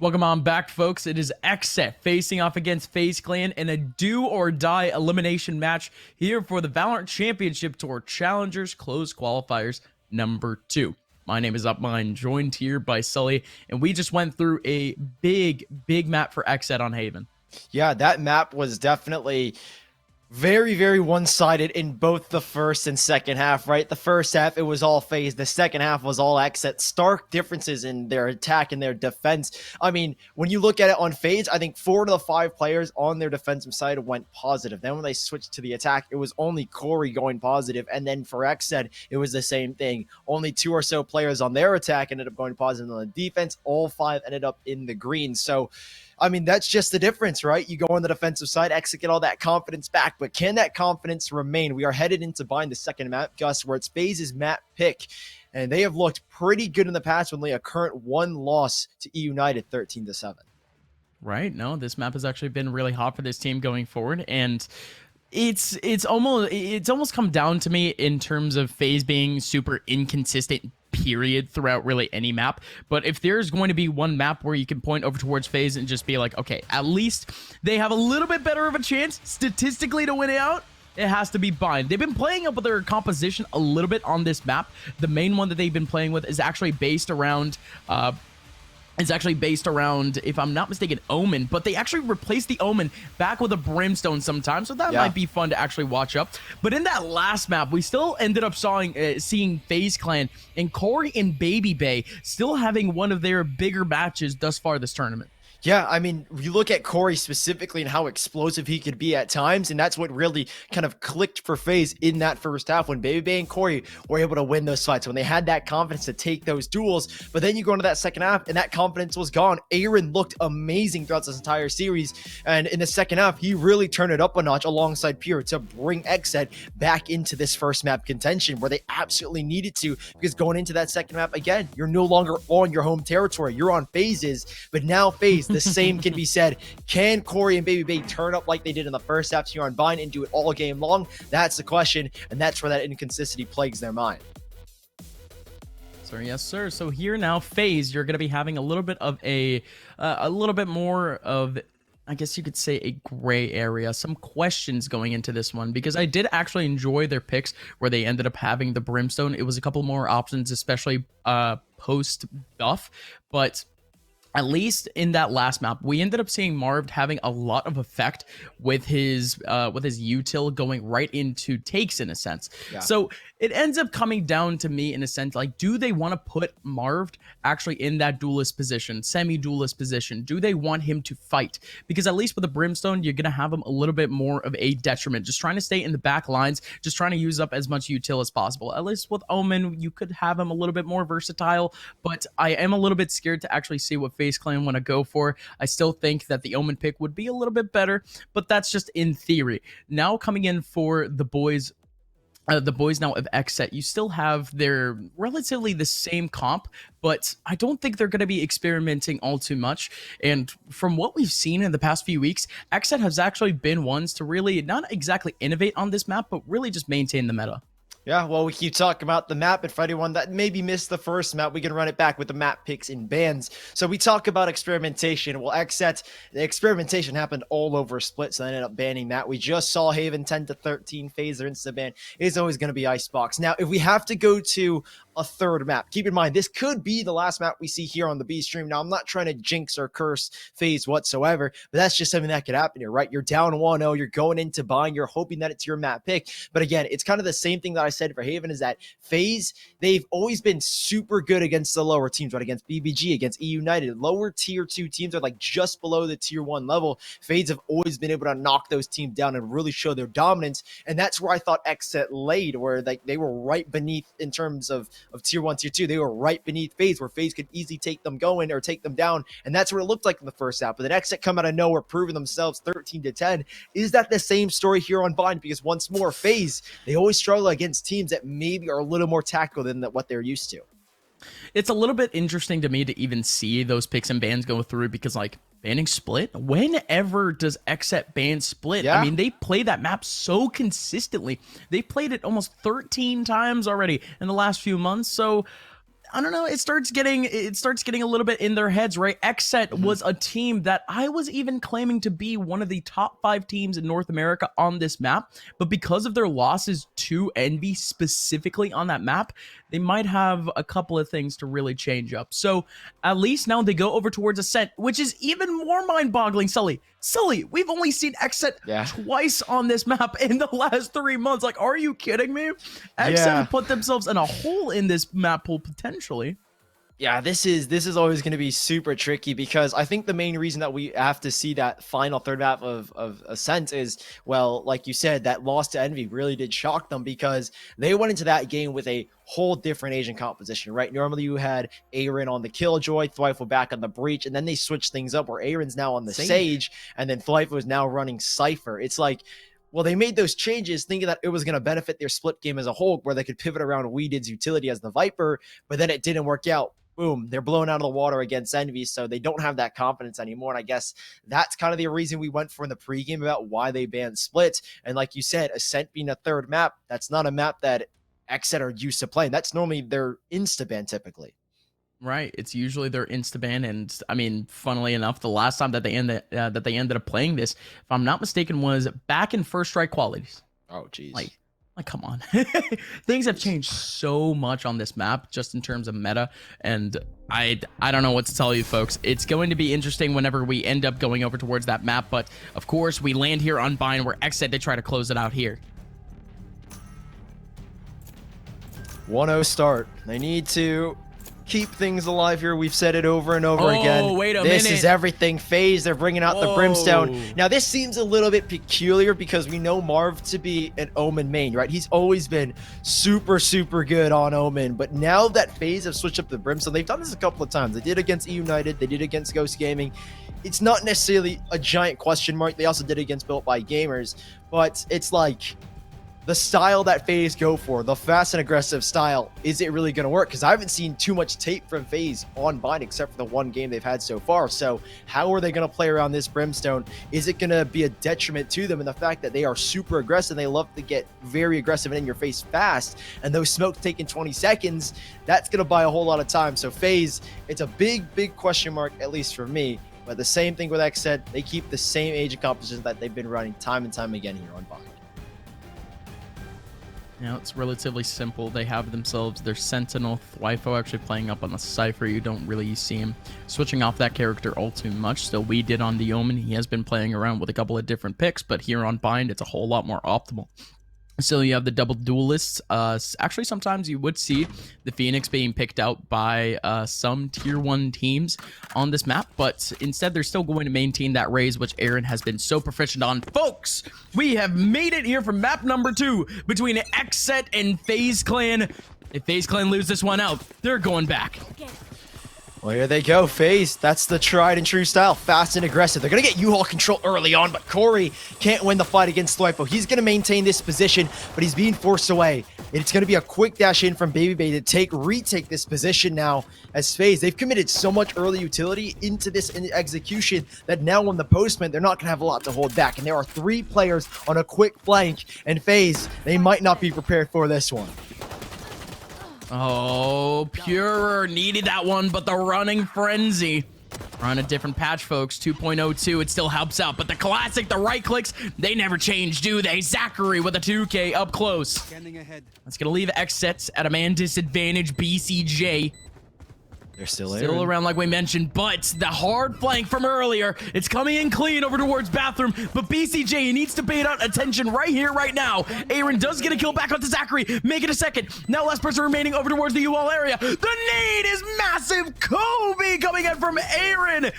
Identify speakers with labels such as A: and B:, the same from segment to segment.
A: Welcome on back, folks. It is XSET facing off against FaZe Clan in a do-or-die elimination match here for the VALORANT Championship Tour Challengers Closed Qualifiers number 2. My name is Upmine, joined here by Sully, and we just went through a big map for XSET on Haven.
B: Yeah, that map was definitely very one-sided in both the first and second half, right? The first half, it was all FaZe. The second half was all XSET. Stark differences in their attack and their defense. I mean, when you look at it on FaZe, I think 4 to the 5 players on their defensive side went positive. Then when they switched to the attack, it was only Corey going positive. And then for XSET, it was the same thing. Only 2 or so players on their attack ended up going positive. On the defense, all 5 ended up in the green. So, I mean, that's just the difference, right? You go on the defensive side, XSET get all that confidence back, but can that confidence remain? We are headed into buying the second map, Gus, where it's FaZe's map pick, and they have looked pretty good in the past with only a current 1 loss to E United, 13-7.
A: Right? No, this map has actually been really hot for this team going forward, and it's almost come down to me in terms of FaZe being super inconsistent period throughout really any map. But if there's going to be one map where you can point over towards FaZe and just be like, okay, at least they have a little bit better of a chance statistically to win it out, it has to be Bind. They've been playing up with their composition a little bit on this map. The main one that they've been playing with is actually based around if I'm not mistaken, Omen, but they actually replaced the Omen back with a Brimstone sometimes, so that might be fun to actually watch up. But in that last map, we still ended up seeing FaZe Clan and Corey and Baby Bay still having one of their bigger matches thus far this tournament.
B: Yeah, I mean, you look at Corey specifically and how explosive he could be at times, and that's what really kind of clicked for FaZe in that first half when Baby Bay and Corey were able to win those fights, when they had that confidence to take those duels. But then you go into that second half, and that confidence was gone. Aaron looked amazing throughout this entire series, and in the second half, he really turned it up a notch alongside Pure to bring XSET back into this first map contention where they absolutely needed to, because going into that second map, again, you're no longer on your home territory. You're on FaZe's, but now FaZe, the same can be said. Can Corey and Baby Bay turn up like they did in the first half here on Bind and do it all game long? That's the question, and that's where that inconsistency plagues their mind.
A: Sir, yes, sir. So here now, FaZe, you're going to be having a little bit of a little bit more of, I guess you could say, a gray area, some questions going into this one, because I did actually enjoy their picks where they ended up having the Brimstone. It was a couple more options, especially post buff, but at least in that last map, we ended up seeing Marv having a lot of effect with his util going right into takes in a sense. Yeah. So it ends up coming down to me in a sense, like, do they want to put Marv actually in that duelist position, semi-duelist position? Do they want him to fight? Because at least with the Brimstone, you're going to have him a little bit more of a detriment, just trying to stay in the back lines, just trying to use up as much util as possible. At least with Omen, you could have him a little bit more versatile, but I am a little bit scared to actually see what FaZe Clan want to go for. I still think that the Omen pick would be a little bit better, but that's just in theory. Now coming in for the boys now of XSET, you still have their relatively the same comp, but I don't think they're going to be experimenting all too much. And from what we've seen in the past few weeks, XSET has actually been ones to really not exactly innovate on this map, but really just maintain the meta.
B: Yeah, well, we keep talking about the map, and for anyone that maybe missed the first map, we can run it back with the map picks in bands. So we talk about experimentation. Well, XSET, the experimentation happened all over Split, so they ended up banning that. We just saw Haven 10-13, FaZe insta ban is always going to be Icebox. Now, if we have to go to a third map, keep in mind, this could be the last map we see here on the B stream. Now, I'm not trying to jinx or curse FaZe whatsoever, but that's just something that could happen here, right? You're down 1-0, you're going into buying, you're hoping that it's your map pick. But again, it's kind of the same thing that I said for Haven, is that FaZe, they've always been super good against the lower teams, right? Against BBG, against E United, lower tier 2 teams are like just below the tier 1 level. FaZe have always been able to knock those teams down and really show their dominance, and that's where I thought XSET laid, where they were right beneath in terms of tier 1, tier 2. They were right beneath FaZe, where FaZe could easily take them going or take them down, and that's what it looked like in the first half. But then XSET come out of nowhere, proving themselves 13-10. Is that the same story here on Bind? Because once more, FaZe, they always struggle against teams that maybe are a little more tactical than what they're used to.
A: It's a little bit interesting to me to even see those picks and bans go through, because like banning Split, whenever does XSET ban Split? Yeah. I mean, they play that map so consistently. They played it almost 13 times already in the last few months. So I don't know. It starts getting a little bit in their heads, right? XSET was a team that I was even claiming to be one of the top 5 teams in North America on this map, but because of their losses to Envy specifically on that map, they might have a couple of things to really change up. So at least now they go over towards Ascent, which is even more mind-boggling. Sully, we've only seen XSET twice on this map in the last 3 months. Like, are you kidding me? XSET put themselves in a hole in this map pool potentially.
B: Yeah, this is always going to be super tricky, because I think the main reason that we have to see that final third map of Ascent is, well, like you said, that loss to Envy really did shock them, because they went into that game with a whole different Asian composition, right? Normally you had Aaron on the Killjoy, Thwifo back on the Breach, and then they switched things up where Aaron's now on the Sage, and then Thwifo is now running Cypher. It's like, well, they made those changes thinking that it was going to benefit their split game as a whole, where they could pivot around Weedid's utility as the Viper, but then it didn't work out. Boom, they're blown out of the water against Envy, so they don't have that confidence anymore. And I guess that's kind of the reason we went for in the pregame about why they banned Split. And like you said, Ascent being a third map, that's not a map that XSET are used to playing. That's normally their insta-ban typically.
A: Right, it's usually their insta-ban, and I mean, funnily enough, the last time that they ended up playing this, if I'm not mistaken, was back in First Strike qualities.
B: Oh, geez.
A: Like come on. Things have changed so much on this map just in terms of meta, and I don't know what to tell you folks. It's going to be interesting whenever we end up going over towards that map, but of course we land here on Bind where XSET, they try to close it out here.
B: 1-0 start. They need to keep things alive here. We've said it over and over again.
A: Wait a
B: this
A: minute.
B: is everything. FaZe, they're bringing out the Brimstone. Now, this seems a little bit peculiar because we know Marv to be an Omen main, right? He's always been super, super good on Omen. But now that FaZe have switched up the Brimstone, they've done this a couple of times. They did against E United. They did against Ghost Gaming. It's not necessarily a giant question mark. They also did it against Built by Gamers. But it's like, the style that FaZe go for, the fast and aggressive style, is it really going to work? Because I haven't seen too much tape from FaZe on Bind except for the one game they've had so far. So how are they going to play around this Brimstone? Is it going to be a detriment to them in the fact that they are super aggressive? They love to get very aggressive and in your face fast. And those smokes taking 20 seconds, that's going to buy a whole lot of time. So FaZe, it's a big, big question mark, at least for me. But the same thing with XSET, they keep the same agent composition that they've been running time and time again here on Bind.
A: Now it's relatively simple. They have themselves their Sentinel, Thwifo actually playing up on the Cypher. You don't really see him switching off that character all too much. So we did on the Omen. He has been playing around with a couple of different picks, but here on Bind, it's a whole lot more optimal. So you have the double duelists. Actually, sometimes you would see the Phoenix being picked out by some tier 1 teams on this map, but instead they're still going to maintain that Raze, which Aaron has been so proficient on. Folks, we have made it here for map number 2 between XSET and FaZe Clan. If FaZe Clan lose this one out, they're going back.
B: Well, here they go, FaZe. That's the tried and true style, fast and aggressive. They're going to get U-Haul control early on, but Corey can't win the fight against Thwifo. He's going to maintain this position, but he's being forced away. It's going to be a quick dash in from Baby Bay to retake this position now as FaZe. They've committed so much early utility into this execution that now on the postman, they're not going to have a lot to hold back. And there are 3 players on a quick flank, and FaZe, they might not be prepared for this one.
A: Oh, Purer needed that one, but the running frenzy. We're on a different patch, folks. 2.02, it still helps out, but the classic, the right clicks, they never change, do they? Zachary with a 2K up close. That's gonna leave XSET at a man disadvantage. BCJ.
B: They're still
A: around like we mentioned, but the hard flank from earlier, it's coming in clean over towards bathroom, but BCJ needs to bait out attention right here, right now. Aaron does get a kill back onto Zachary, make it a second. Now last person remaining over towards the U-Wall area. The nade is massive. Kobe coming in from Aaron.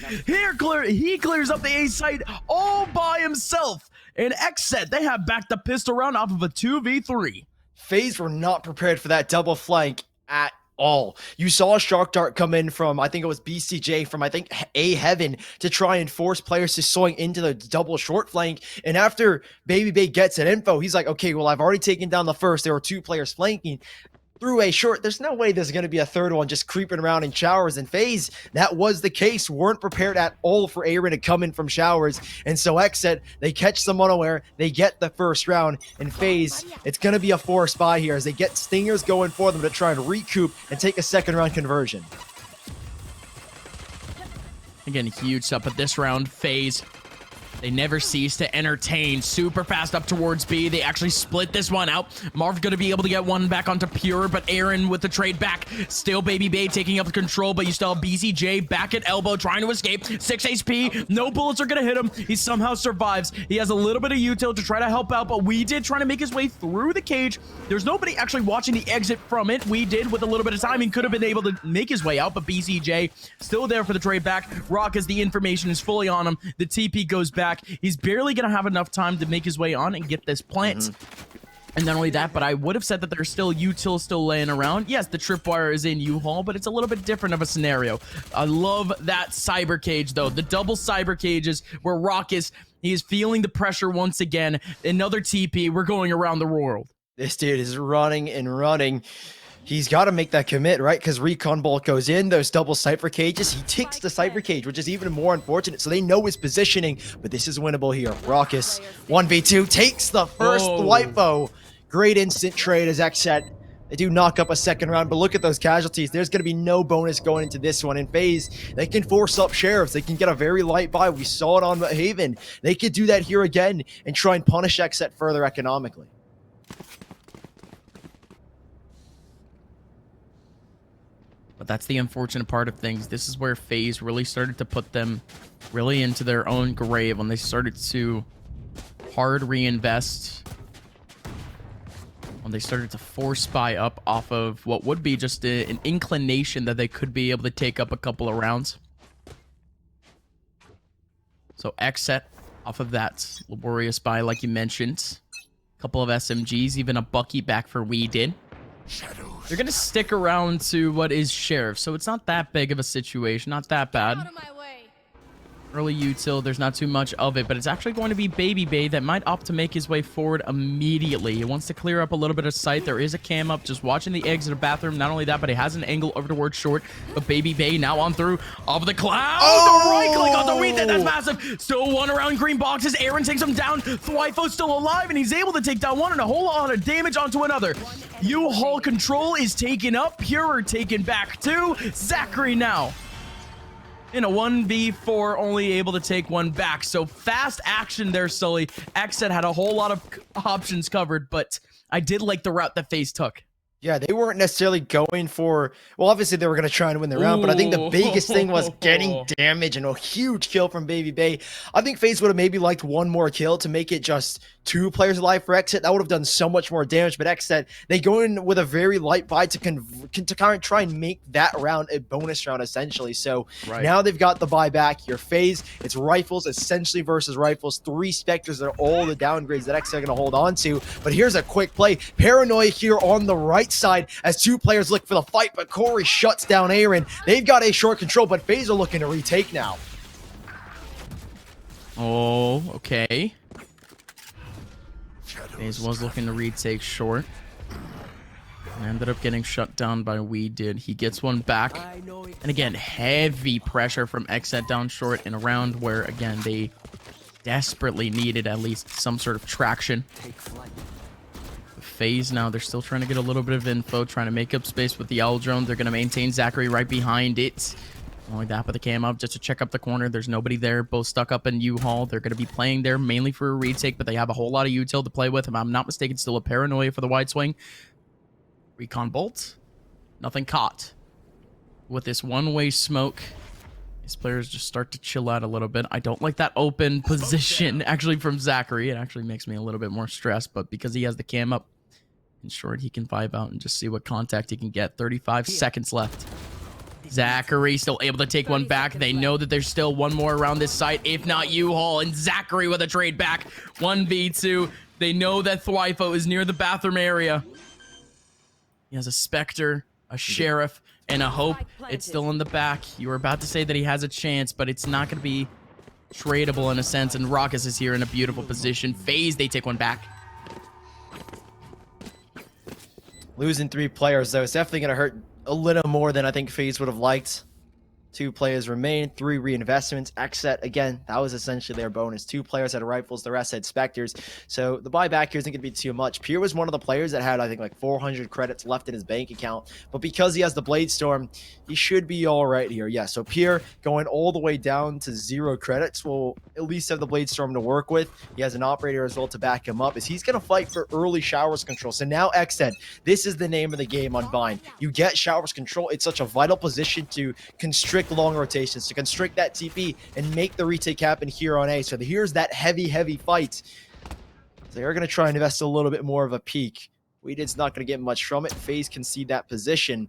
A: He clears up the A site all by himself. And XSET, they have backed the pistol round off of a 2v3.
B: FaZe were not prepared for that double flank at all. You saw a Shark Dart come in from, I think it was BCJ from, I think, A Heaven to try and force players to swing into the double short flank. And after Baby Bay gets an info, he's like, okay, well, I've already taken down the first. There were 2 players flanking. through a short. There's no way there's going to be a third one just creeping around in showers. And FaZe, that was the case, weren't prepared at all for Aaron to come in from showers. And so XSET, they catch them unaware, they get the first round. And FaZe, it's going to be a forced buy here as they get Stingers going for them to try and recoup and take a second round conversion.
A: Again, huge stuff, but this round, FaZe, they never cease to entertain. Super fast up towards B. They actually split this one out. Marv going to be able to get one back onto Pure, but Aaron with the trade back. Still Baby Bay taking up the control, but you still have BCJ back at elbow trying to escape. 6 HP. No bullets are going to hit him. He somehow survives. He has a little bit of util to try to help out, but We did trying to make his way through the cage. There's nobody actually watching the exit from it. We did with a little bit of timing could have been able to make his way out, but BCJ still there for the trade back. Rock, as the information is fully on him. The TP goes back. He's barely going to have enough time to make his way on and get this plant. And not only that, but I would have said that there's still util still laying around. Yes, the tripwire is in U-Haul, but it's a little bit different of a scenario. I love that cyber cage, though. The double cyber cages where Rock is, he is feeling the pressure once again. Another TP. We're going around the world.
B: This dude is running and running. He's got to make that commit, right? Because Recon Bolt goes in, those double Cypher cages. He ticks the Cypher cage, which is even more unfortunate. So they know his positioning, but this is winnable here. Raucus, 1v2, takes the first LIFO. Great instant trade as XSET. They do knock up a second round, but look at those casualties. There's going to be no bonus going into this one. In FaZe, they can force up Sheriffs. They can get a very light buy. We saw it on Haven. They could do that here again and try and punish XSET further economically.
A: But that's the unfortunate part of things. This is where FaZe really started to put them really into their own grave when they started to hard reinvest. When they started to force buy up off of what would be just an inclination that they could be able to take up a couple of rounds. So XSET off of that laborious buy, like you mentioned. A couple of SMGs, even a Bucky back for We Did. They're going to stick around to what is Sheriff, so it's not that big of a situation, not that bad. Early util, there's not too much of it, but it's actually going to be Baby Bay that might opt to make his way forward immediately. He wants to clear up a little bit of sight. There is a cam up just watching the exit of bathroom. Not only that, but he has an angle over towards short, but Baby Bay now on through of the cloud. The right click on the weed, that's massive. Still one around green boxes. Aaron takes him down. Thwyfo's still alive, and he's able to take down one and a whole lot of damage onto another. U-Haul control is taken up. Pure taken back too. Zachary now in a 1v4, only able to take one back. So fast action there, Sully. XSET had a whole lot of options covered, but I did like the route that FaZe took.
B: Yeah, they weren't necessarily going for... Well, obviously, they were going to try and win the round, but I think the biggest thing was getting damage and a huge kill from Baby Bay. I think FaZe would have maybe liked one more kill to make it just 2 players alive for XSET. That would have done so much more damage, but XSET, they go in with a very light buy to kind of try and make that round a bonus round, essentially. So now they've got the buy back. Your FaZe, it's Rifles, essentially versus Rifles. 3 Spectres are all the downgrades that XSET are going to hold on to. But here's a quick play. Paranoia here on the right side as 2 players look for the fight, but Corey shuts down Aaron. They've got a short control, but FaZe are looking to retake now.
A: Oh, okay. FaZe was looking to retake short. Ended up getting shut down by We Did. He gets one back. And again, heavy pressure from XSET down short in a round where, again, they desperately needed at least some sort of traction. FaZe now, they're still trying to get a little bit of info, trying to make up space with the Owl Drone. They're going to maintain Zachary right behind it. Only that, but the cam up just to check up the corner. There's nobody there. Both stuck up in U-Haul. They're going to be playing there mainly for a retake, but they have a whole lot of util to play with. If I'm not mistaken, still a Paranoia for the wide swing. Recon Bolt. Nothing caught. With this one-way smoke, these players just start to chill out a little bit. I don't like that open position, actually, from Zachary. It actually makes me a little bit more stressed, but because he has the cam up, in short, he can vibe out and just see what contact he can get. 35 seconds left. Zachary still able to take one back. They know that there's still one more around this site, if not U-Haul, and Zachary with a trade back. 1v2. They know that Thwyfo is near the bathroom area. He has a Spectre, a Sheriff, and a Hope. It's still in the back. You were about to say that he has a chance, but it's not going to be tradable in a sense, and Raucus is here in a beautiful position. FaZe, they take one back.
B: Losing 3 players, though, it's definitely going to hurt a little more than I think FaZe would have liked. 2 players remain, 3 reinvestments. XSET, again, that was essentially their bonus. 2 players had rifles, the rest had Spectres. So the buyback here isn't going to be too much. Pierre was one of the players that had, I think, like 400 credits left in his bank account. But because he has the Blade Storm, he should be all right here. Yeah, so Pierre going all the way down to 0 credits will at least have the Blade Storm to work with. He has an operator as well to back him up as he's going to fight for early showers control. So now XSET, this is the name of the game on Vine. You get showers control. It's such a vital position to constrict long rotations, to constrict that TP and make the retake happen here on A. So here's that heavy fight. They're going to try and invest a little bit more of a peak. Weeded's not going to get much from it. FaZe can see that position.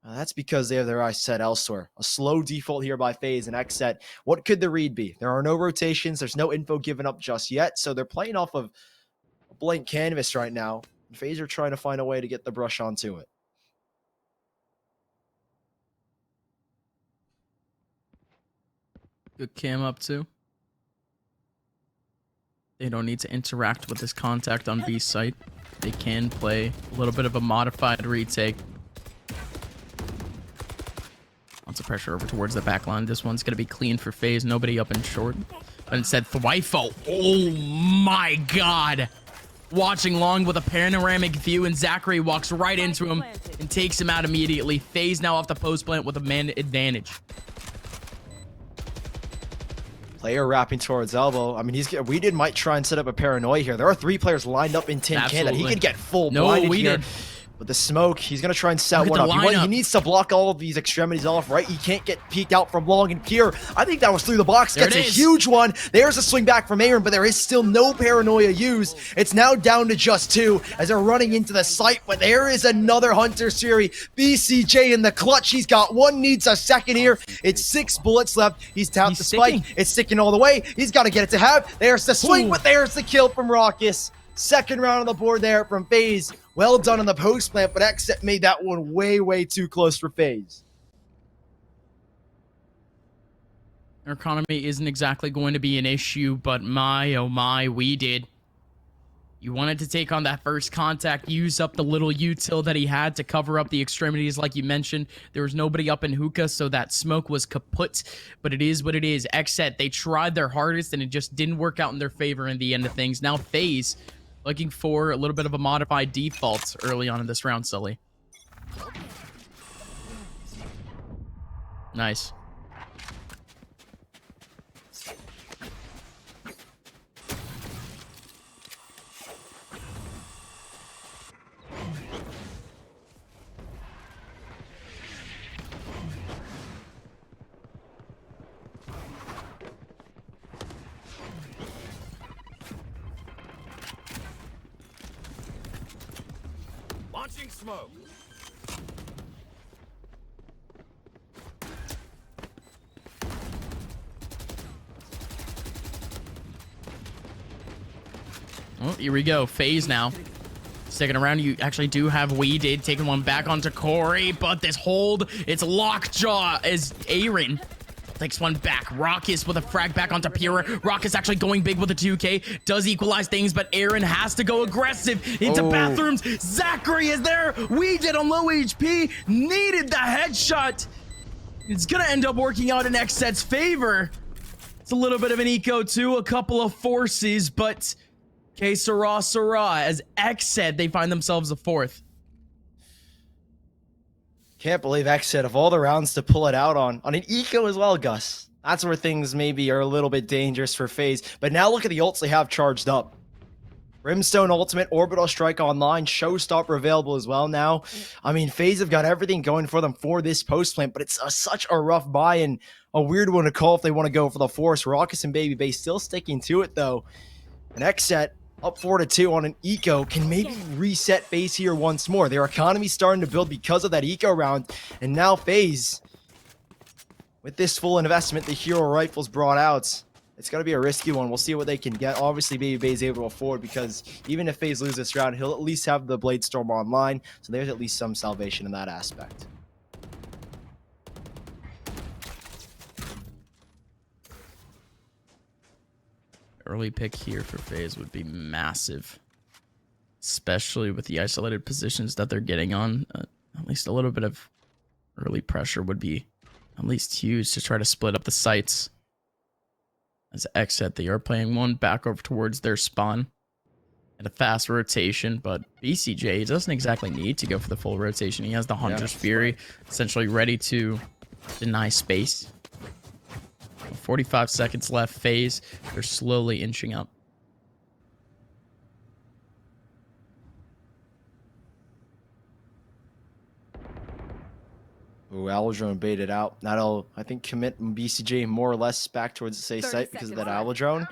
B: That's because they have their eyes set elsewhere. A slow default here by FaZe and XSET. What could the read be? There are no rotations. There's no info given up just yet. So they're playing off of a blank canvas right now. FaZe are trying to find a way to get the brush onto it.
A: Good cam up too. They don't need to interact with this contact on B site. They can play a little bit of a modified retake. Lots of pressure over towards the back line. This one's going to be clean for FaZe. Nobody up in short. But instead, Thwifo. Oh my god. Watching long with a panoramic view, and Zachary walks right into him and takes him out immediately. FaZe now off the post plant with a man advantage.
B: Player wrapping towards elbow. I mean, Weeded might try and set up a paranoia here. There are 3 players lined up in tin can that he could get full blinded here. With the smoke, he's going to try and set one up. He needs to block all of these extremities off, right? He can't get peeked out from long and Pierre. I think that was through the box. Gets a huge one. There's a swing back from Aaron, but there is still no paranoia used. It's now down to just 2 as they're running into the site, but there is another Hunter Siri. BCJ in the clutch. He's got 1, needs a second here. It's 6 bullets left. He's tapped the spike. It's sticking all the way. He's got to get it to have. There's the swing, but there's the kill from Raucus. Second round on the board there from FaZe. Well done on the post plant, but XSET made that one way too close for FaZe.
A: Our economy isn't exactly going to be an issue, but my, oh my, we did. You wanted to take on that first contact, use up the little util that he had to cover up the extremities like you mentioned. There was nobody up in hookah, so that smoke was kaput, but it is what it is. XSET, they tried their hardest, and it just didn't work out in their favor in the end of things. Now FaZe looking for a little bit of a modified default early on in this round, Sully. Nice.
C: Launching smoke.
A: Oh, here we go. FaZe now. Second around, you actually do have Weeded taking one back onto Corey, but this hold, it's lockjaw as Aaron takes one back. Raucus with a frag back onto Pura. Raucus actually going big with a 2K. Does equalize things, but Aaron has to go aggressive into bathrooms. Zachary is there. Weeded on low HP. Needed the headshot. It's going to end up working out in XSET's favor. It's a little bit of an eco too. A couple of forces, but okay, Sarah, as XSET, they find themselves a 4th.
B: Can't believe XSET of all the rounds to pull it out on an eco as well, Gus. That's where things maybe are a little bit dangerous for FaZe. But now look at the ults they have charged up. Brimstone ultimate, orbital strike online, showstopper available as well now. I mean, FaZe have got everything going for them for this post plant, but it's such a rough buy and a weird one to call if they want to go for the force. Raucus and Baby Bay still sticking to it though. And XSET up 4-2 on an eco can maybe reset FaZe here once more. Their economy's starting to build because of that eco round. And now FaZe, with this full investment the hero rifles brought out, it's going to be a risky one. We'll see what they can get. Obviously, Baby Bay's able to afford because even if FaZe lose this round, he'll at least have the Blade Storm online. So there's at least some salvation in that aspect.
A: Early pick here for FaZe would be massive. especially with the isolated positions that they're getting on. At least a little bit of early pressure would be at least huge to try to split up the sites. As XSET, they are playing one back over towards their spawn at a fast rotation, but BCJ doesn't exactly need to go for the full rotation. He has the Hunter's Fury essentially ready to deny space. 45 seconds left. FaZe, they're slowly inching up.
B: Ooh, Alodrone baited out. That'll, I think, commit BCJ more or less back towards the safe site because of that Alodrone.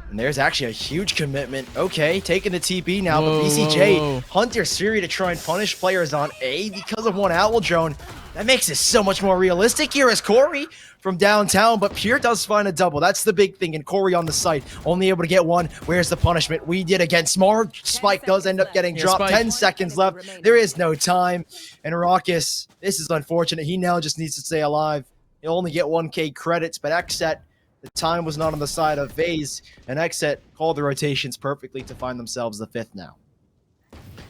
B: And there's actually a huge commitment. Okay, taking the TP now, but BCJ, Hunter's Fury to try and punish players on A because of one Alodrone. That makes it so much more realistic here as Corey from downtown, but Pure does find a double. That's the big thing, and Corey on the site, only able to get one. Where's the punishment? We did again. Smart Spike does end up getting dropped. 10 seconds left. There is no time. And Raucus, this is unfortunate. He now just needs to stay alive. He'll only get 1K credits, but XSET, the time was not on the side of FaZe, and XSET called the rotations perfectly to find themselves the 5th now.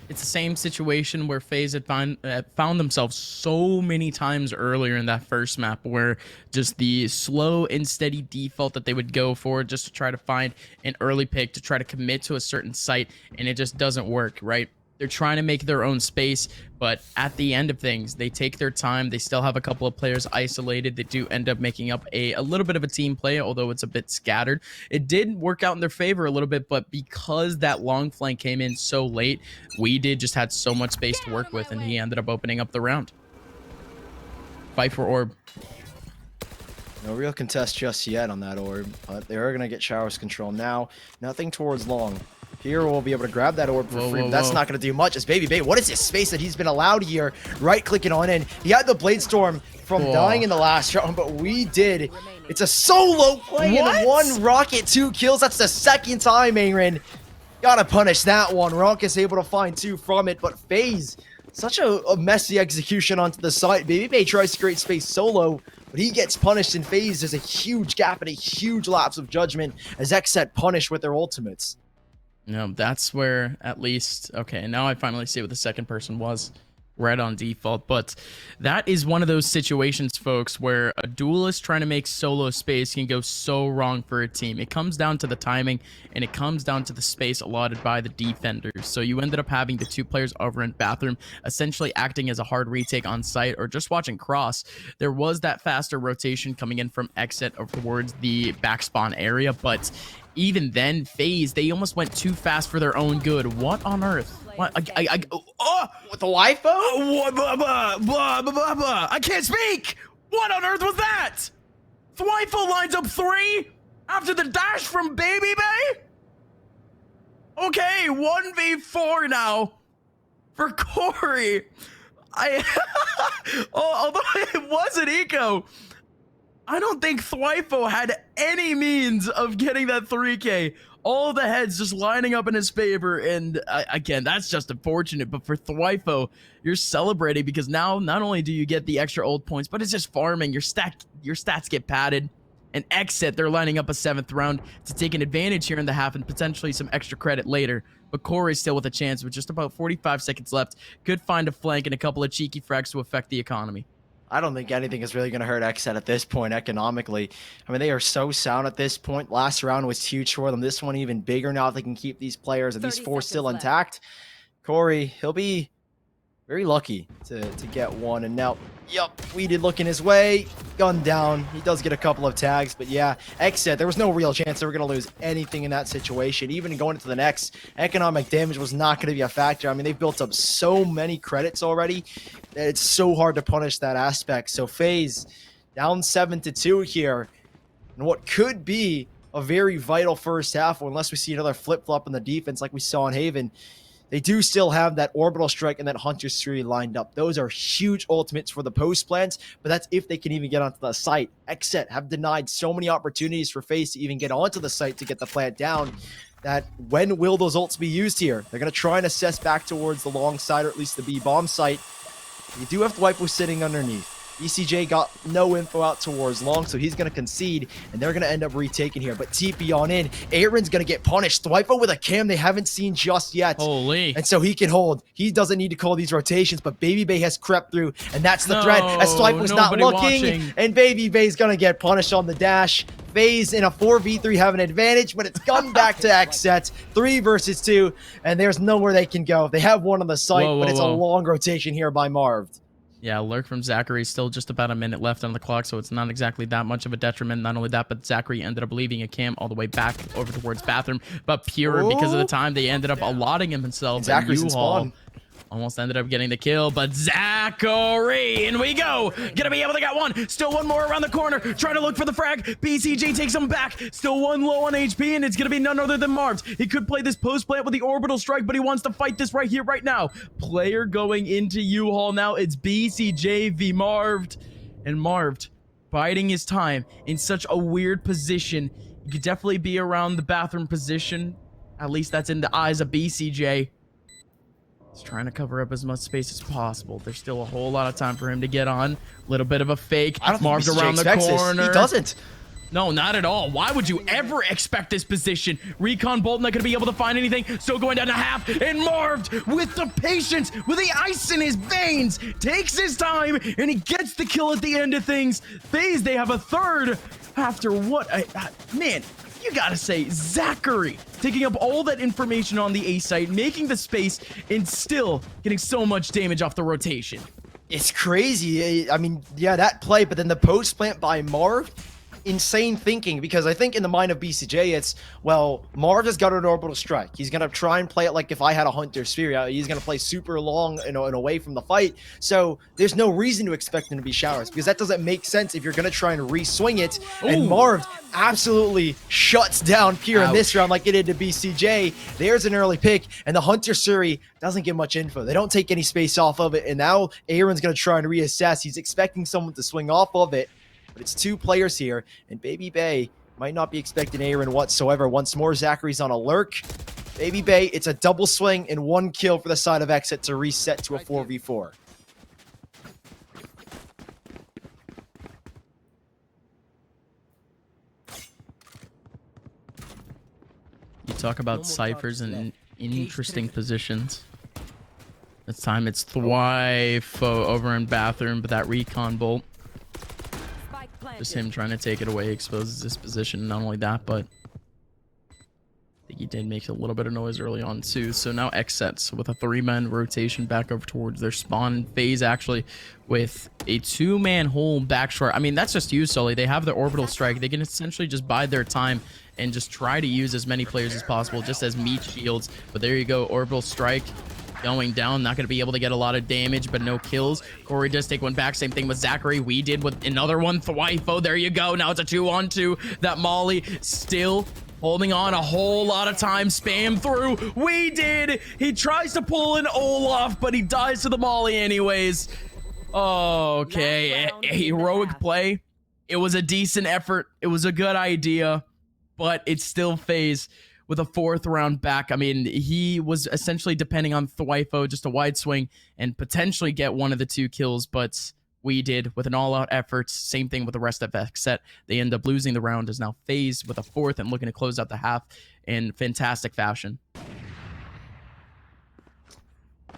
A: It's the same situation where FaZe had found themselves so many times earlier in that first map, where just the slow and steady default that they would go for just to try to find an early pick to try to commit to a certain site, and it just doesn't work, right? They're trying to make their own space, but at the end of things, they take their time. They still have a couple of players isolated. They do end up making up a little bit of a team play, although it's a bit scattered. It did work out in their favor a little bit, but because that long flank came in so late, we did just had so much space to work with, and he ended up opening up the round. Fight for orb.
B: No real contest just yet on that orb, but they are going to get showers control now. Nothing towards long. Here we'll be able to grab that orb for free, but that's not going to do much as Baby Bay. What is this space that he's been allowed here? Right-clicking on in. He had the Blade Storm from dying in the last round, but we did. It's a solo play and 1 rocket, 2 kills. That's the 2nd time, Aaron. Gotta punish that one. Raucus able to find 2 from it, but FaZe, such a messy execution onto the side. Baby Bay tries to create space solo, but he gets punished in FaZe. There's a huge gap and a huge lapse of judgment as XSET punished with their ultimates.
A: No, that's where at least, okay, now I finally see what the second person was right on default, but that is one of those situations, folks, where a duelist trying to make solo space can go so wrong for a team. It comes down to the timing, and it comes down to the space allotted by the defenders. So you ended up having the 2 players over in bathroom essentially acting as a hard retake on site, or just watching cross. There was that faster rotation coming in from XSET over towards the back spawn area, but even then, FaZe, they almost went too fast for their own good. What on earth? What? With
B: the Wi-Fi?
A: I can't speak! What on earth was that? Thwifo lines up 3 after the dash from Baby Bay? Okay, 1v4 now for Corey. Although it was an eco, I don't think Thwifo had any means of getting that 3K. All the heads just lining up in his favor, and again, that's just unfortunate. But for Thwifo, you're celebrating because now not only do you get the extra ult points, but it's just farming. Your stats get padded. And XSET, they're lining up a 7th round to take an advantage here in the half and potentially some extra credit later. But Corey's still with a chance with just about 45 seconds left. Could find a flank and a couple of cheeky frags to affect the economy.
B: I don't think anything is really going to hurt XSET at this point economically. I mean, they are so sound at this point. Last round was huge for them. This one even bigger now if they can keep these players and these 4 still intact. Corey, he'll be very lucky to get one. And now, we did looking his way. Gun down. He does get a couple of tags. But yeah, XSET, there was no real chance they were going to lose anything in that situation. Even going into the next, economic damage was not going to be a factor. I mean, they've built up so many credits already. It's so hard to punish that aspect. So FaZe down 7-2 here. And what could be a very vital first half, unless we see another flip-flop in the defense like we saw in Haven. They do still have that Orbital Strike and that Hunter's Fury lined up. Those are huge ultimates for the post plans, but that's if they can even get onto the site. XSET have denied so many opportunities for FaZe to even get onto the site to get the plant down, that when will those ults be used here? They're going to try and assess back towards the long side, or at least the B-bomb site. You do have the Waifu sitting underneath. ECJ got no info out towards long, so he's going to concede, and they're going to end up retaking here. But TP on in. Aaron's going to get punished. Thwipo with a cam they haven't seen just yet.
A: Holy.
B: And so he can hold. He doesn't need to call these rotations, but Baby Bay has crept through, and that's the threat. As Thwipo's not looking, and Baby Bay's going to get punished on the dash. FaZe in a 4v3 have an advantage, but it's come back to XSET. 3 versus 2, and there's nowhere they can go. They have one on the site, but it's a long rotation here by Marv.
A: Yeah, lurk from Zachary. Still just about a minute left on the clock, so it's not exactly that much of a detriment. Not only that, but Zachary ended up leaving a cam all the way back over towards bathroom. But Pure, because of the time, they ended up allotting himself. And
B: Zachary's in spawn.
A: Almost ended up getting the kill, but Zachary, in we go. Gonna be able to get one. Still one more around the corner. Trying to look for the frag. BCG takes him back. Still one low on HP, and it's gonna be none other than Marv's. He could play this post plant with the orbital strike, but he wants to fight this right here, right now. Player going into U-Haul now. It's BCJ v Marv, and Marv biding his time in such a weird position. You could definitely be around the bathroom position. At least that's in the eyes of BCJ. He's trying to cover up as much space as possible. There's still a whole lot of time for him to get on. A little bit of a fake.
B: I don't
A: Marv's
B: think
A: around the corner.
B: He doesn't.
A: No, not at all. Why would you ever expect this position? Recon Bolt not going to be able to find anything. Still going down to half. And Marv, with the patience, with the ice in his veins, takes his time, and he gets the kill at the end of things. FaZe, they have a third after what? Man, you gotta say, Zachary taking up all that information on the A site, making the space, and still getting so much damage off the rotation.
B: It's crazy. I mean, yeah, that play, but then the post plant by Marv, insane thinking, because I think in the mind of BCJ, it's, well, Marv has got an orbital strike. He's going to try and play it like if I had a Hunter Sphere. He's going to play super long and away from the fight. So there's no reason to expect him to be showers, because that doesn't make sense if you're going to try and re-swing it. Ooh. And Marv absolutely shuts down Pure in this round like it did to BCJ. There's an early pick, and the Hunter Suri doesn't get much info. They don't take any space off of it, and now Aaron's going to try and reassess. He's expecting someone to swing off of it, but it's 2 players here, and Baby Bay might not be expecting Aaron whatsoever. Once more, Zachary's on a lurk. Baby Bay, it's a double swing and 1 kill for the side of XSET to reset to a 4v4.
A: You talk about ciphers in interesting positions. This time it's Thwipo over in bathroom, but that recon bolt, just him trying to take it away, exposes his position. Not only that, but I think he did make a little bit of noise early on too. So now XSET with a 3-man rotation back over towards their spawn. FaZe actually with a 2-man hole back short. I mean, that's just you, Sully. They have the orbital strike. They can essentially just bide their time and just try to use as many players as possible, just as meat shields. But there you go, orbital strike going down. Not going to be able to get a lot of damage, but no kills. Corey does take one back. Same thing with Zachary. We did with another one. Thwipo, there you go. Now it's a 2-on-2. That Molly still holding on a whole lot of time. Spam through. We did. He tries to pull an Olaf, but he dies to the Molly anyways. Okay, a heroic play. It was a decent effort. It was a good idea, but it's still FaZe with a 4th round back. I mean, he was essentially depending on Thwipo, just a wide swing, and potentially get one of the 2 kills, but we did with an all-out effort. Same thing with the rest of XSET. They end up losing the round, as now FaZe with a 4th and looking to close out the half in fantastic fashion.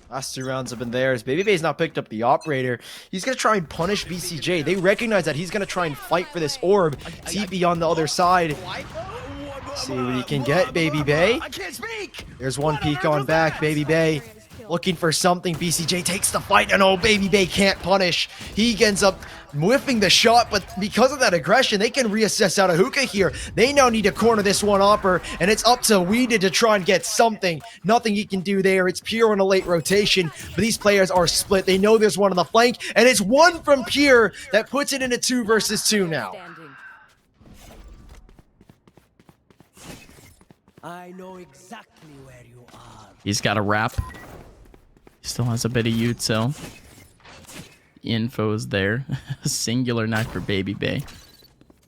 B: Last 2 rounds have been theirs. Baby Bay's not picked up the operator. He's going to try and punish BCJ. They recognize that he's going to try and fight for this orb. TP on the other side. See what he can get, Baby Bay. There's one peek on back. Baby Bay looking for something. BCJ takes the fight, and oh, Baby Bay can't punish. He ends up whiffing the shot, but because of that aggression, they can reassess out of hookah here. They now need to corner this one upper, and it's up to Weeded to try and get something. Nothing he can do there. It's Pure on a late rotation, but these players are split. They know there's one on the flank, and it's one from Pure that puts it into 2 versus 2 now.
D: I know exactly where you are.
A: He's got a wrap. He still has a bit of util. Info is there. Singular knife for Baby Bay.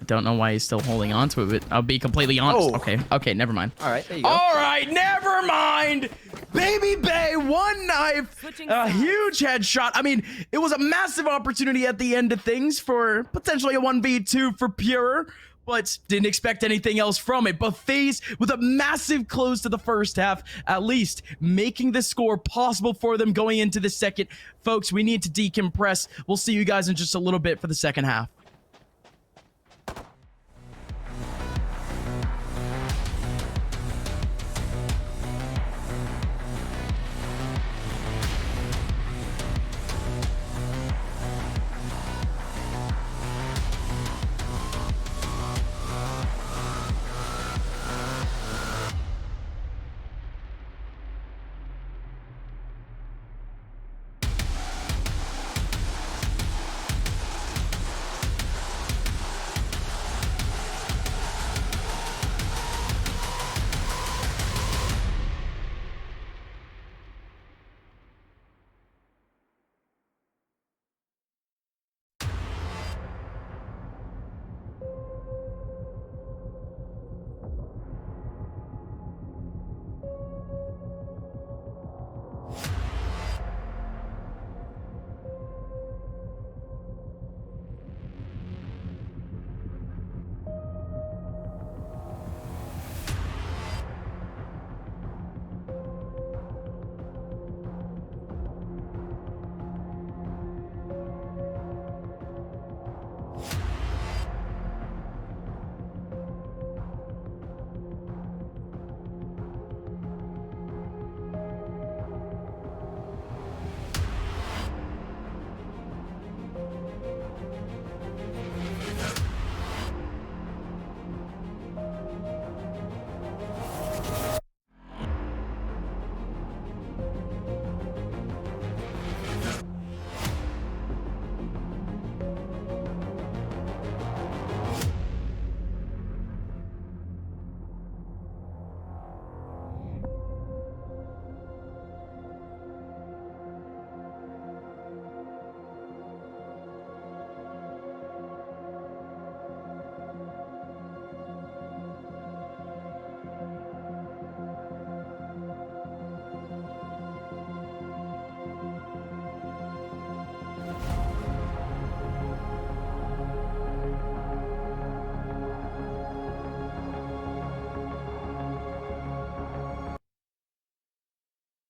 A: I don't know why he's still holding on to it, but I'll be completely honest.
B: Oh.
A: Okay, never mind.
B: All right, there you go.
A: All right. right, never mind. Baby Bay, one knife, a huge headshot. I mean, it was a massive opportunity at the end of things for potentially a 1v2 for Pure, but didn't expect anything else from it. But FaZe with a massive close to the first half, at least making the score possible for them going into the second. Folks, we need to decompress. We'll see you guys in just a little bit for the second half.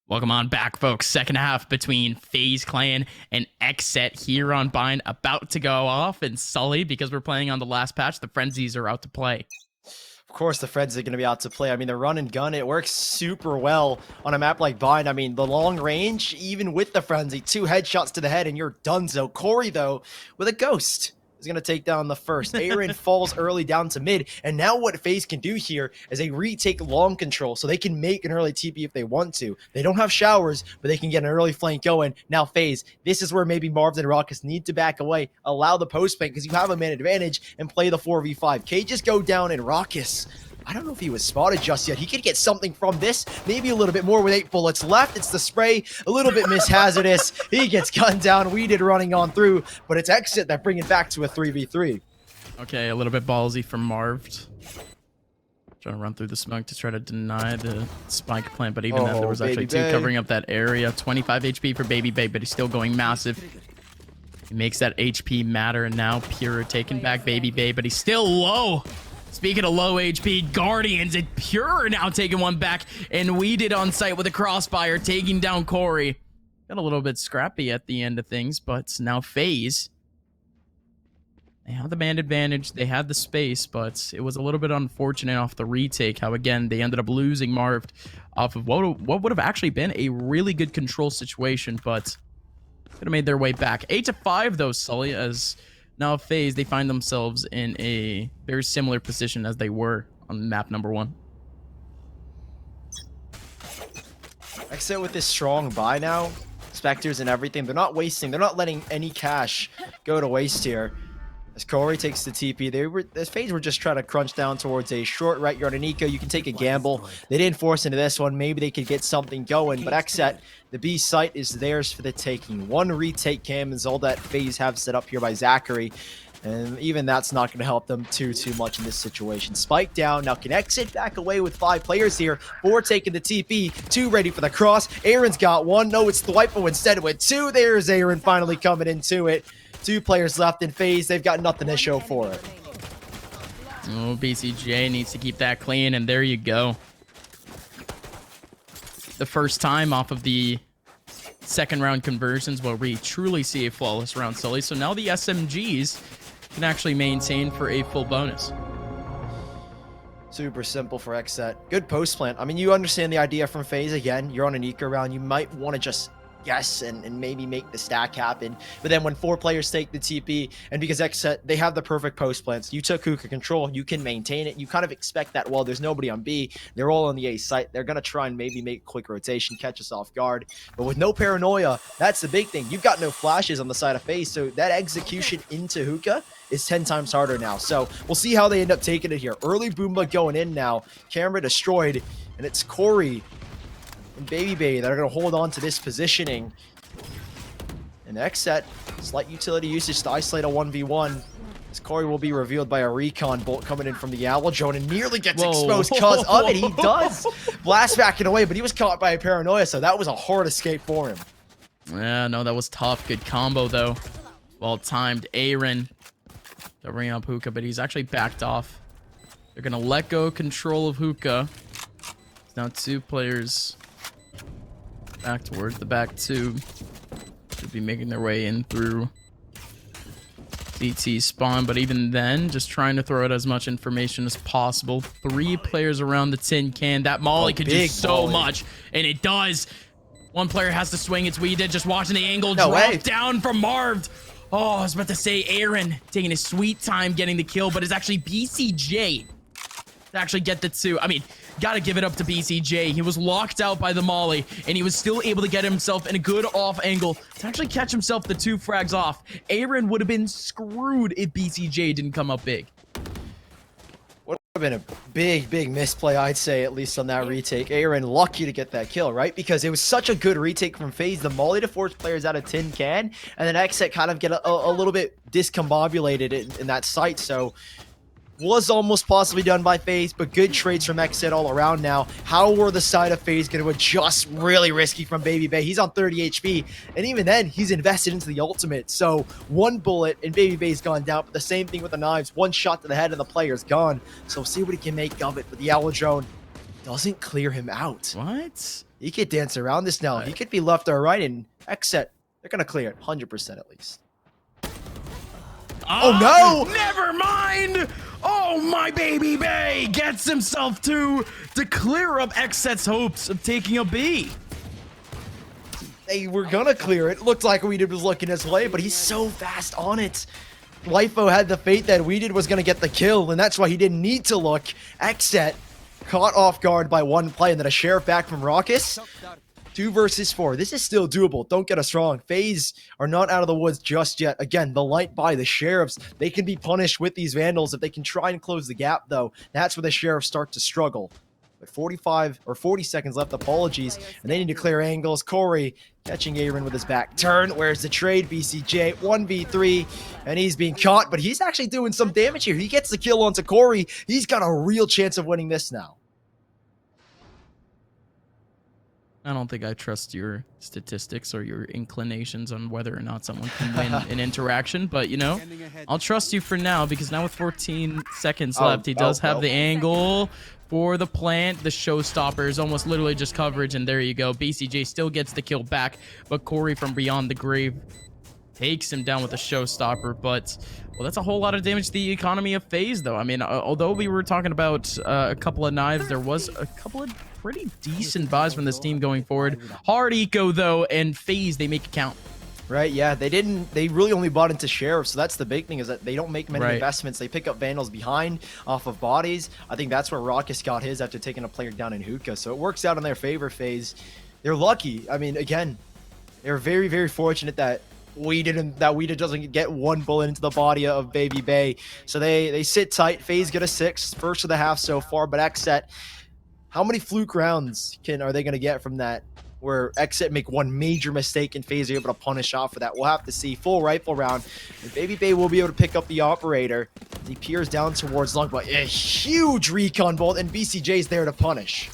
A: Welcome on back, folks. Second half between FaZe Clan and XSET here on Bind about to go off. And Sully, because we're playing on the last patch, the Frenzies are out to play.
B: Of course, the Freds are going to be out to play. I mean, the run and gun, it works super well on a map like Bind. I mean, the long range, even with the Frenzy, 2 headshots to the head and you're donezo. Corey, though, with a ghost, is going to take down the first. Aaron falls early down to mid. And now what FaZe can do here is they retake long control so they can make an early TP if they want to. They don't have showers, but they can get an early flank going. Now FaZe, this is where maybe Marv and Raucus need to back away, allow the post bank because you have a man advantage and play the 4v5. Cages go down and Raucus, I don't know if he was spotted just yet. He could get something from this, maybe a little bit more with 8 bullets left. It's the spray, a little bit mishazardous. He gets gunned down. We did running on through, but it's XSET that bring it back to a 3v3.
A: Okay, a little bit ballsy from Marv. Trying to run through the smoke to try to deny the spike plant, but even then there was actually 2 covering up that area. 25 HP for Baby Bay, but he's still going massive. He makes that HP matter, and now Pure taking back Baby Bay, but he's still low. Speaking of low HP, Guardians and Pure now taking one back, and we did on site with a crossfire, taking down Corey. Got a little bit scrappy at the end of things, but now FaZe, they had the man advantage, they had the space, but it was a little bit unfortunate off the retake, how again, they ended up losing Marv off of what would have actually been a really good control situation, but could have made their way back. 8-5 though, Sully, as now FaZe, they find themselves in a very similar position as they were on map number 1.
B: XSET with this strong buy now, Spectres and everything, they're not wasting, they're not letting any cash go to waste here. As Corey takes the TP, as FaZe were just trying to crunch down towards a short right yard. And Nico, you can take a gamble. They didn't force into this one. Maybe they could get something going. But XSET, the B site is theirs for the taking. 1 retake cam is all that FaZe have set up here by Zachary. And even that's not going to help them too much in this situation. Spike down. Now can exit back away with 5 players here. 4 taking the TP. 2 ready for the cross. Aaron's got 1. No, it's the Wipo instead with 2. There's Aaron finally coming into it. 2 players left in FaZe. They've got nothing to show for it.
A: Oh, BCJ needs to keep that clean, and there you go. The first time off of the second round conversions where we truly see a flawless round, Sully. So now the SMGs can actually maintain for a full bonus.
B: Super simple for XSET. Good post plant. I mean, you understand the idea from FaZe. Again, you're on an eco round. You might want to just guess and maybe make the stack happen. But then when 4 players take the TP, and because XSET, they have the perfect post plants. You took hookah control. You can maintain it. You kind of expect that, well, there's nobody on B. They're all on the A site. They're going to try and maybe make a quick rotation, catch us off guard. But with no paranoia, that's the big thing. You've got no flashes on the side of FaZe, so that execution into hookah is 10 times harder now. So we'll see how they end up taking it here. Early Boomba going in now. Camera destroyed, and it's Corey and Baby Bay that are going to hold on to this positioning. And XSET, slight utility usage to isolate a 1v1. This Corey will be revealed by a recon bolt coming in from the Yellow Drone and nearly gets exposed because of it. He does blast backing away, but he was caught by a paranoia, so that was a hard escape for him.
A: Yeah, no, that was tough. Good combo, though. Well timed. Aaron covering up hookah, but he's actually backed off. They're going to let go control of hookah. Now 2 players back towards the back 2. Should be making their way in through CT spawn, but even then, just trying to throw out as much information as possible. 3 players around the tin can. That molly could do so much, and it does. 1 player has to swing. It's Weeded. Just watching the angle drop down from Marved. Oh, I was about to say Aaron taking his sweet time getting the kill, but it's actually BCJ to actually get the 2. I mean, gotta give it up to BCJ. He was locked out by the molly, and he was still able to get himself in a good off angle to actually catch himself the 2 frags off. Aaron would have been screwed if BCJ didn't come up big.
B: Would have been a big misplay, I'd say, at least on that retake. Aaron lucky to get that kill, right? Because it was such a good retake from FaZe. The molly to force players out of tin can, and then XSET kind of get a little bit discombobulated in that site. So was almost possibly done by FaZe, but good trades from XSET all around now. How were the side of FaZe going to adjust? Really risky from Baby Bay. He's on 30 HP, and even then, he's invested into the ultimate. So 1 bullet, and Baby Bay's gone down, but the same thing with the knives. 1 shot to the head, and the player's gone. So we'll see what he can make of it, but the Yellow Drone doesn't clear him out.
A: What?
B: He could dance around this now. He could be left or right, and XSET, they're going to clear it, 100% at least. Oh, no!
A: Never mind! Oh, my Baby Bay gets himself to clear up XSET's hopes of taking a B.
B: They were gonna clear it. Looked like Weeded was looking his way, but he's so fast on it. Lifo had the fate that Weeded was gonna get the kill, and that's why he didn't need to look. XSET caught off guard by 1 play, and then a sheriff back from Raucus. 2 versus 4. This is still doable. Don't get us wrong. FaZe are not out of the woods just yet. Again, the light by the sheriffs. They can be punished with these vandals if they can try and close the gap, though. That's where the sheriffs start to struggle. But 45 or 40 seconds left. Apologies. And they need to clear angles. Corey catching Aaron with his back turn. Where's the trade? BCJ 1v3. And he's being caught, but he's actually doing some damage here. He gets the kill onto Corey. He's got a real chance of winning this now.
A: I don't think I trust your statistics or your inclinations on whether or not someone can win an interaction, but, you know, I'll trust you for now, because now with 14 seconds left, he does have the angle for the plant. The showstopper is almost literally just coverage, and there you go. BCJ still gets the kill back, but Corey from beyond the grave takes him down with a showstopper. But, well, that's a whole lot of damage to the economy of FaZe, though. I mean, although we were talking about a couple of knives, there was a couple of pretty decent buys from this team going forward. Hard eco, though, and FaZe, they make it count.
B: Right, yeah, they really only bought into sheriffs, so that's the big thing, is that they don't make many investments. They pick up vandals behind off of bodies. I think that's where Raucus got his after taking a player down in hookah, so it works out in their favor. FaZe, they're lucky. I mean, again, they're very fortunate that Weeded doesn't get 1 bullet into the body of Baby Bay, so they sit tight. FaZe get a 6, first of the half so far, but XSET, how many fluke rounds are they going to get from that where XSET make one major mistake and FaZe are able to punish off for that. We'll have to see. Full rifle round. And Baby Bay will be able to pick up the operator. He peers down towards long, but a huge recon bolt, and BCJ's there to punish.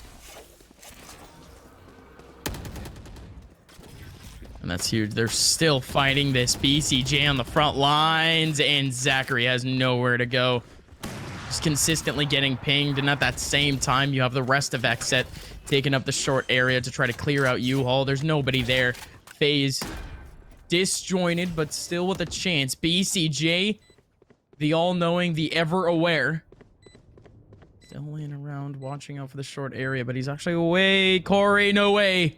A: And that's huge. They're still fighting this. BCJ on the front lines, and Zachary has nowhere to go. Just consistently getting pinged, and at that same time, you have the rest of XSET taking up the short area to try to clear out U-Haul. There's nobody there. FaZe disjointed, but still with a chance. BCJ, the all-knowing, the ever-aware, still laying around, watching out for the short area, but he's actually away. Corey, no way.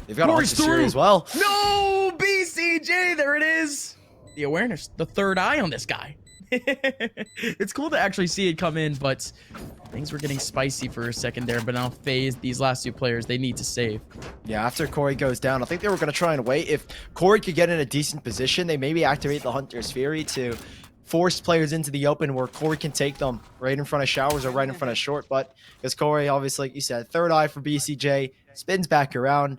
B: They've got Corey's through as well.
A: No, BCJ, there it is. The awareness, the third eye on this guy. It's cool to actually see it come in, but things were getting spicy for a second there. But now FaZe, these last two players, they need to save.
B: Yeah, after Corey goes down, I think they were going to try and wait. If Corey could get in a decent position, they maybe activate the Hunter's Fury to force players into the open where Corey can take them right in front of Showers or right in front of Short. But because Corey, obviously, like you said, third eye for BCJ, spins back around.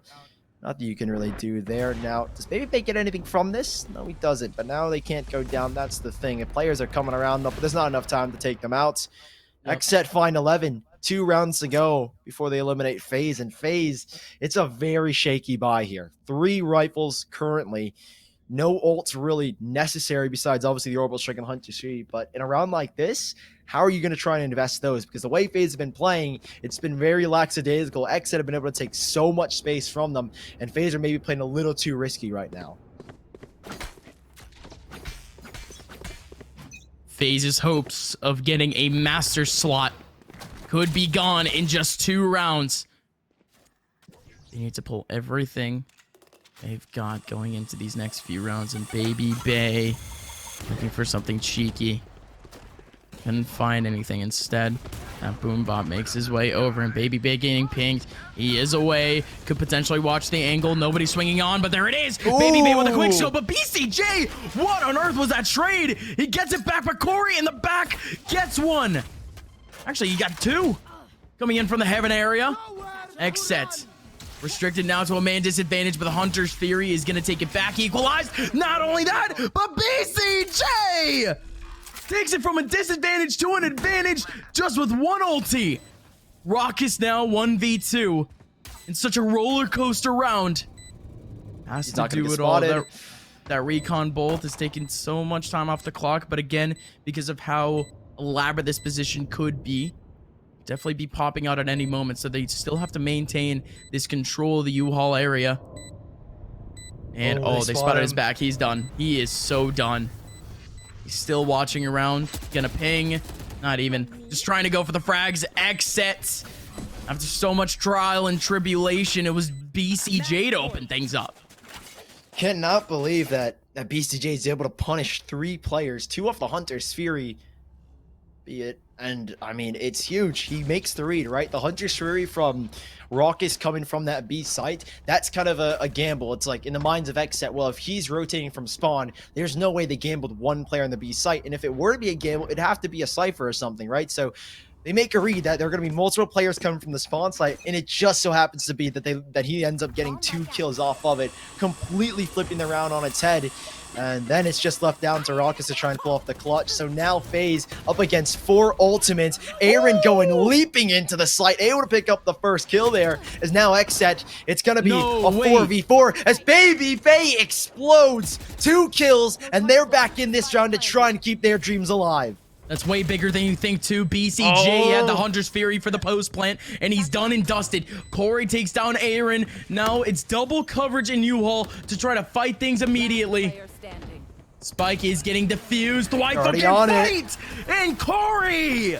B: Nothing you can really do there. Now, does Baby Bay get anything from this? No, he doesn't. But now they can't go down. That's the thing. If players are coming around, but there's not enough time to take them out. Yep. XSET find 11. 2 rounds to go before they eliminate FaZe. And FaZe, it's a very shaky buy here. 3 rifles currently. No ults really necessary besides obviously the Orbital Strike and Hunter Tree. But in a round like this, how are you going to try and invest those? Because the way FaZe have been playing, it's been very lackadaisical. XSET have been able to take so much space from them, and FaZe are maybe playing a little too risky right now.
A: FaZe's hopes of getting a master slot could be gone in just 2 rounds. They need to pull everything they've got going into these next few rounds, and Baby Bay looking for something cheeky. Couldn't find anything. Instead, that boom bot makes his way over, and Baby Bay getting pinged. He is away. Could potentially watch the angle. Nobody swinging on, but there it is. Ooh. Baby Bay with a quick show, but BCJ, what on earth was that trade? He gets it back, but Corey in the back gets one. Actually, he got 2 coming in from the heaven area. XSET restricted now to a man disadvantage, but the Hunter's Fury is going to take it back. Equalized. Not only that, but BCJ takes it from a disadvantage to an advantage just with 1 ulti. Raucous now 1v2 in such a roller coaster round. Has to do it all. That recon bolt is taking so much time off the clock, but again, because of how elaborate this position could be, definitely be popping out at any moment, so they still have to maintain this control of the U-Haul area. And they spotted his back. He's done. He is so done. He's still watching around. Gonna ping. Not even. Just trying to go for the frags. XSET. After so much trial and tribulation, it was BCJ to open things up.
B: Cannot believe that BCJ is able to punish 3 players, 2 off the Hunter's Fury. Be it. And, I mean, it's huge. He makes the read, right? The Hunter's Fury from Raucous coming from that B site, that's kind of a gamble. It's like, in the minds of XSET, well, if he's rotating from spawn, there's no way they gambled 1 player on the B site. And if it were to be a gamble, it'd have to be a Cypher or something, right? So they make a read that there are going to be multiple players coming from the spawn site, and it just so happens to be that he ends up getting 2 kills off of it, completely flipping the round on its head. And then it's just left down to Raucous to try and pull off the clutch. So now FaZe up against 4 ultimates. Aaron going leaping into the site, able to pick up the first kill there. As now XSET, it's going to be a 4v4 as Baby Bay explodes. 2 kills, and they're back in this round to try and keep their dreams alive.
A: That's way bigger than you think, too. BCJ had the Hunter's Fury for the post plant, and he's done and dusted. Corey takes down Aaron. Now it's double coverage in U-Haul to try to fight things immediately. Spike is getting defused. Why fucking fight? And Corey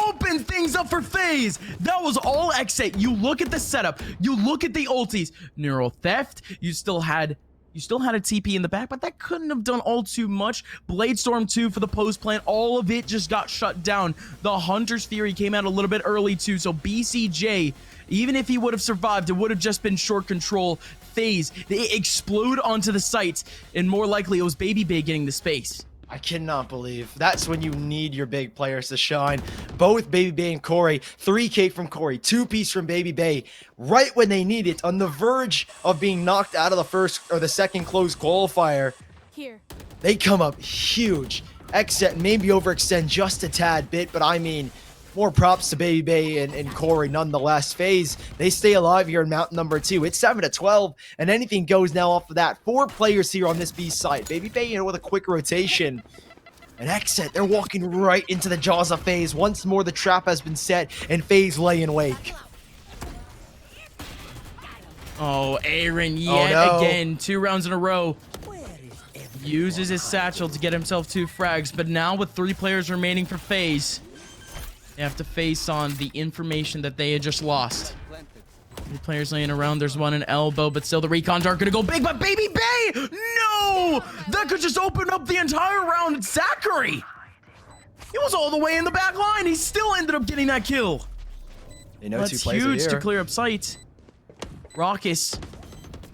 A: open things up for FaZe. That was all XSET. You look at the setup. You look at the ultis. Neural Theft. You still had a TP in the back, but that couldn't have done all too much. Bladestorm 2 for the post plant. All of it just got shut down. The Hunter's Fury came out a little bit early too, so BCJ, even if he would have survived, it would have just been short control. FaZe, they explode onto the site, and more likely it was Baby Bay getting the space.
B: I cannot believe that's when you need your big players to shine. Both Baby Bay and Corey, 3K from Corey, 2-piece from Baby Bay, right when they need it, on the verge of being knocked out of the first or the second closed qualifier.
E: Here.
B: They come up huge. XSET maybe overextend just a tad bit, but I mean, more props to Baby Bay and Corey nonetheless. FaZe, they stay alive here in map number 2. It's 7-12, and anything goes now off of that. 4 players here on this B side. Baby Bay, you know, with a quick rotation. And XSET, they're walking right into the jaws of FaZe. Once more, the trap has been set, and FaZe lay in wake.
A: Oh, Aaron yet again. 2 rounds in a row. Uses his satchel to get himself 2 frags, but now with 3 players remaining for FaZe, they have to face on the information that they had just lost. 3 players laying around. There's one in elbow, but still the recons aren't going to go big. But Baby Bay, no! That could just open up the entire round. Zachary, he was all the way in the back line. He still ended up getting that kill.
B: They know
A: That's
B: 2 plays
A: huge
B: here
A: to clear up sight. Raucus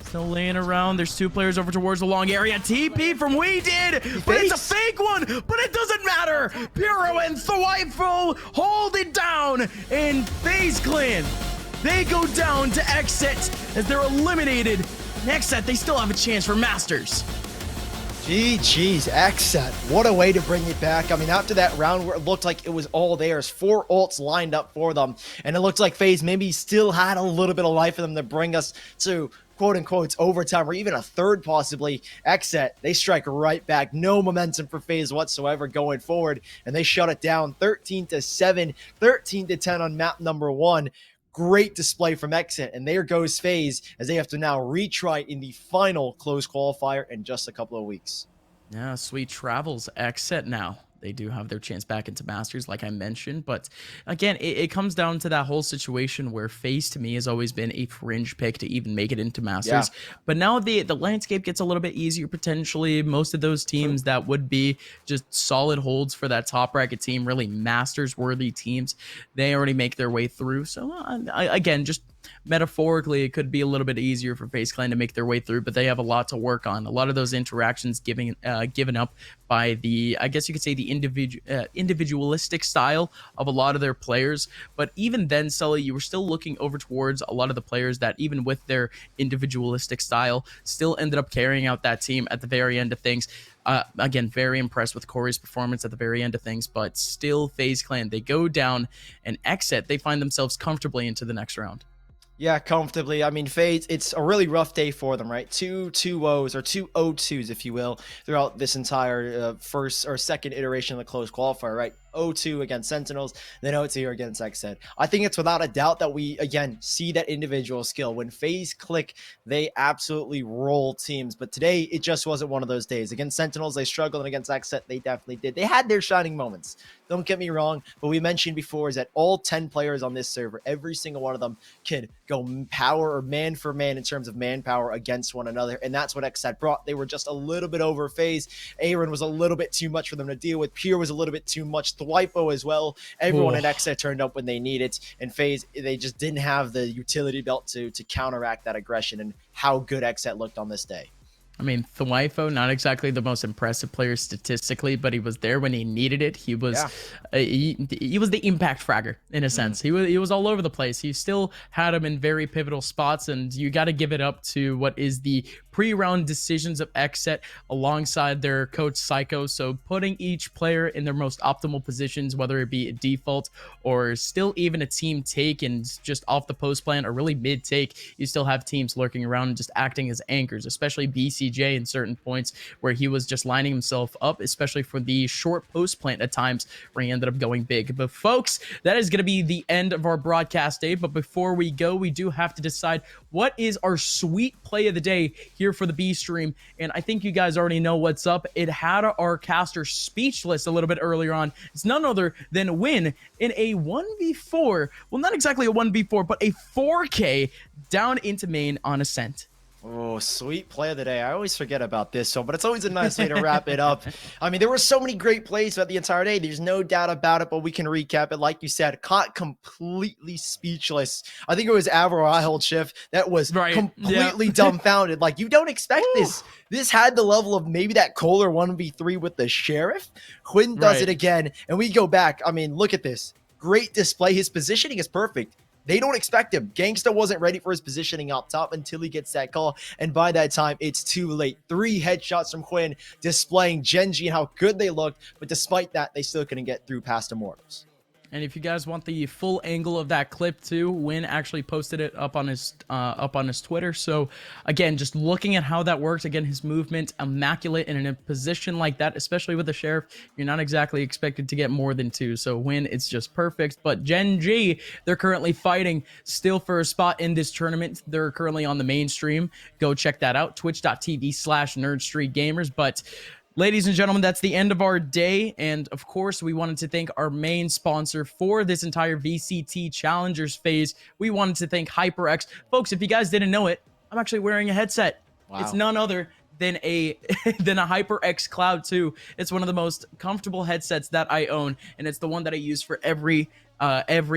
A: still laying around. There's 2 players over towards the long area. TP from We Did, but it's a fake one, but it doesn't matter. Puro and Thwifo hold it down, and FaZe Clan, they go down to XSET as they're eliminated. XSET, they still have a chance for Masters.
B: GG's, XSET. What a way to bring it back. I mean, after that round where it looked like it was all theirs, 4 ults lined up for them, and it looked like FaZe maybe still had a little bit of life in them to bring us to quote-unquote overtime, or even a third possibly. XSET, they strike right back. No momentum for FaZe whatsoever going forward, and they shut it down 13-7, 13-10 on map number 1. Great display from XSET, and there goes FaZe as they have to now retry in the final close qualifier in just a couple of weeks.
A: Yeah, sweet travels. XSET now. They do have their chance back into Masters, like I mentioned. But again, it comes down to that whole situation where FaZe, to me, has always been a fringe pick to even make it into Masters. Yeah. But now the landscape gets a little bit easier, potentially. Most of those teams that would be just solid holds for that top bracket team, really Masters-worthy teams, they already make their way through. So, again, just metaphorically, it could be a little bit easier for FaZe Clan to make their way through, but they have a lot to work on. A lot of those interactions given up by the, I guess you could say, the individualistic style of a lot of their players. But even then, Sully, you were still looking over towards a lot of the players that, even with their individualistic style, still ended up carrying out that team at the very end of things. Again, very impressed with Corey's performance at the very end of things, but still FaZe Clan, they go down, and XSET, they find themselves comfortably into the next round.
B: Yeah, comfortably. I mean, FaZe, it's a really rough day for them, right? 2 2-0s, or 2 0-2s, if you will, throughout this entire first or second iteration of the close qualifier, right? 0-2 against Sentinels, then 0-2 against XSET. I think it's without a doubt that we, again, see that individual skill. When FaZe click, they absolutely roll teams. But today, it just wasn't one of those days. Against Sentinels, they struggled, and against XSET, they definitely did. They had their shining moments. Don't get me wrong, but we mentioned before is that all 10 players on this server, every single one of them can go power or man for man in terms of manpower against one another, and that's what XSET brought. They were just a little bit over FaZe. Aaron was a little bit too much for them to deal with. Pure was a little bit too much. Thwifo as well. Everyone at XSET turned up when they needed, and FaZe, they just didn't have the utility belt to counteract that aggression, and how good XSET looked on this day.
A: I mean, Thwifo, not exactly the most impressive player statistically, but he was there when he needed it. He was he was the impact fragger in a sense. He was all over the place. He still had him in very pivotal spots, and you got to give it up to what is the pre-round decisions of XSET alongside their coach Psycho. So putting each player in their most optimal positions, whether it be a default or still even a team take and just off the post plan or really mid take, you still have teams lurking around and just acting as anchors, especially BCJ in certain points where he was just lining himself up, especially for the short post plant at times where he ended up going big. But folks, that is going to be the end of our broadcast day. But before we go, we do have to decide what is our sweet play of the day here for the B stream. And I think you guys already know what's up. It had our caster speechless a little bit earlier on. It's none other than Win in a 1v4. Well, not exactly a 1v4, but a 4K down into main on Ascent.
B: Oh, sweet play of the day. I always forget about this one, but it's always a nice way to wrap it up. I mean, there were so many great plays throughout the entire day. There's no doubt about it, but we can recap it. Like you said, caught completely speechless. I think it was Avro I hold shift that was
A: Right,
B: completely dumbfounded. Like, you don't expect this. This had the level of maybe that Kohler 1v3 with the Sheriff. Quinn does
A: Right.
B: it again, and we go back. I mean, look at this. Great display. His positioning is perfect. They don't expect him. Gangsta wasn't ready for his positioning up top until he gets that call. And by that time, it's too late. 3 headshots from Quinn, displaying Genji and how good they looked. But despite that, they still couldn't get through past Immortals.
A: And if you guys want the full angle of that clip too, Win actually posted it up on his Twitter. So again, just looking at how that works, again, his movement immaculate, and in a position like that, especially with the Sheriff, you're not exactly expected to get more than 2. So Win, it's just perfect. But Gen G, they're currently fighting still for a spot in this tournament. They're currently on the mainstream. Go check that out, twitch.tv/nerdstreetgamers. But ladies and gentlemen, that's the end of our day. And of course, we wanted to thank our main sponsor for this entire VCT Challengers phase. We wanted to thank HyperX. Folks, if you guys didn't know it, I'm actually wearing a headset.
B: Wow.
A: It's none other than a HyperX Cloud 2. It's one of the most comfortable headsets that I own, and it's the one that I use for every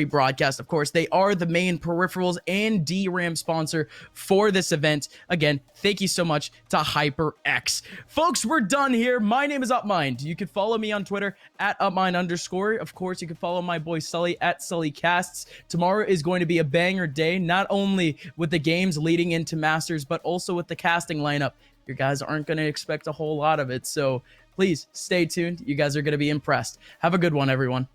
A: broadcast. Of course, they are the main peripherals and DRAM sponsor for this event. Again, thank you so much to HyperX. Folks, we're done here. My name is Upmind. You can follow me on Twitter at Upmind_. Of course, you can follow my boy Sully at SullyCasts. Tomorrow is going to be a banger day, not only with the games leading into Masters, but also with the casting lineup. You guys aren't going to expect a whole lot of it, so please stay tuned. You guys are going to be impressed. Have a good one, everyone.